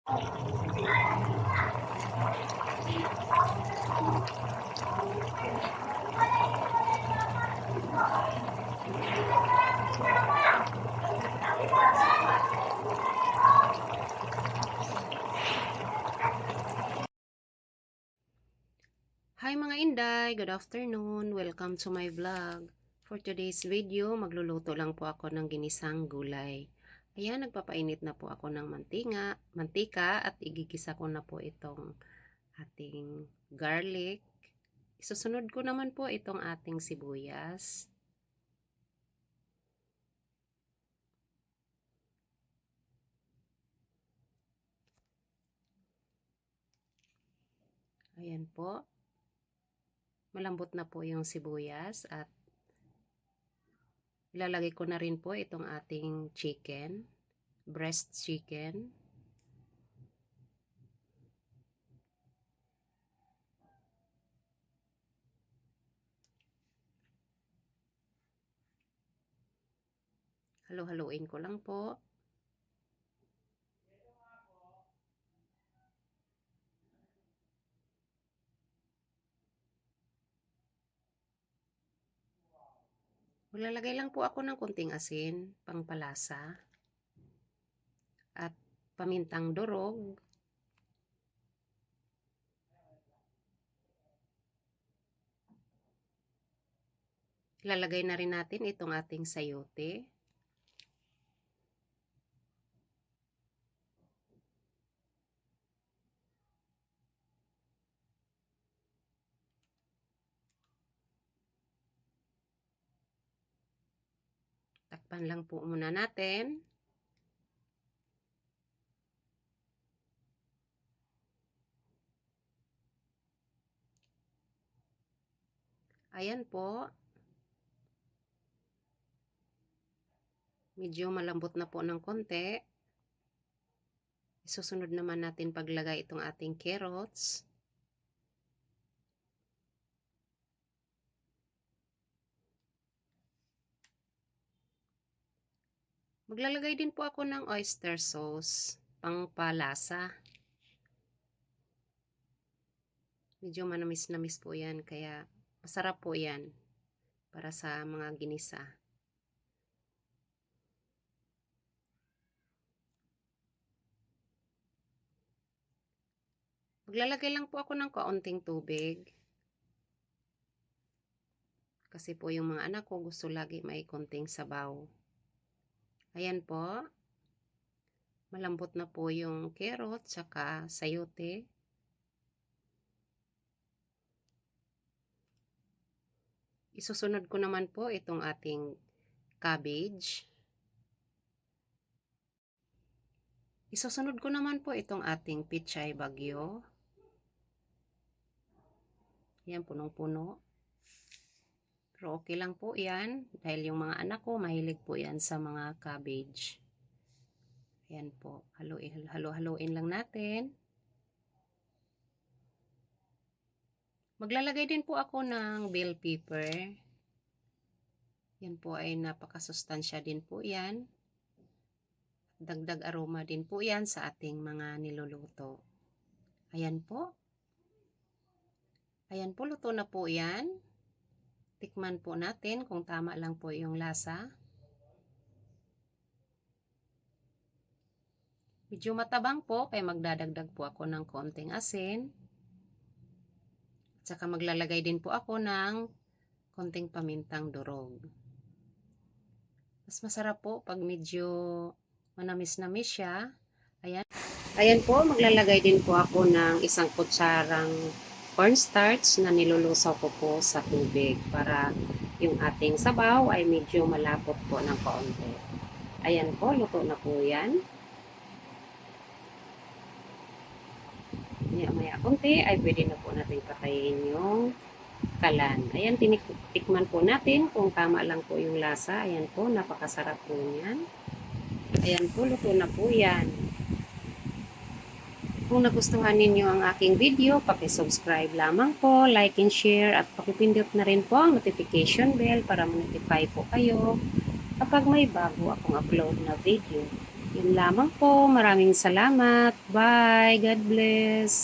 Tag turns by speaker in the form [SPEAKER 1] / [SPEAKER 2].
[SPEAKER 1] Hi mga Inday! Good afternoon! Welcome to my vlog. For today's video, magluluto lang po ako ng ginisang gulay. Ayan, nagpapainit na po ako ng mantika at igigisa ko na po itong ating garlic. Isusunod ko naman po itong ating sibuyas. Ayan po. Malambot na po yung sibuyas at ilalagay ko na rin po itong ating chicken, breast chicken. Halo-haloin ko lang po. Maglalagay lang po ako ng konting asin, pangpalasa, at pamintang durog. Ilalagay na rin natin itong ating sayote. Takpan lang po muna natin. Ayan po. Medyo malambot na po ng konti. Isusunod naman natin paglagay itong ating carrots. Maglalagay din po ako ng oyster sauce, pangpalasa. Medyo manamis-namis po yan, kaya masarap po yan para sa mga ginisa. Maglalagay lang po ako ng kaunting tubig. Kasi po yung mga anak ko gusto lagi may konting sabaw. Ayan po. Malambot na po yung carrot saka sayote. Isusunod ko naman po itong ating cabbage. Isusunod ko naman po itong ating pichay bagyo. Yan, punong-puno. Pero okay lang po yan dahil yung mga anak ko mahilig po yan sa mga cabbage. Ayan po. Halo-haloin lang natin. Maglalagay din po ako ng bell pepper. Yan po ay napakasustansya din po yan. Dagdag aroma din po yan sa ating mga niluluto. Ayan po. Ayan po, luto na po yan. Tikman po natin kung tama lang po yung lasa. Medyo matabang po, kaya magdadagdag po ako ng konting asin. At saka maglalagay din po ako ng konting pamintang durog. Mas masarap po pag medyo manamis-namis siya. Ayan. Ayan po, maglalagay din po ako ng isang kutsarang cornstarch na nilulusaw ko po sa tubig para yung ating sabaw ay medyo malapot po ng kaunti. Ayan po, luto na po yan. Maya konti ay pwede na po natin patayin yung kalan. Ayan, tinikman po natin kung tama lang po yung lasa. Ayan po, napakasarap po niyan. Ayan po, luto na po yan. Kung nagustuhan ninyo ang aking video, paki-subscribe lamang po, like and share, at pakipindot na rin po ang notification bell para ma-notify po kayo kapag may bago akong upload na video. Yun lamang po. Maraming salamat. Bye. God bless.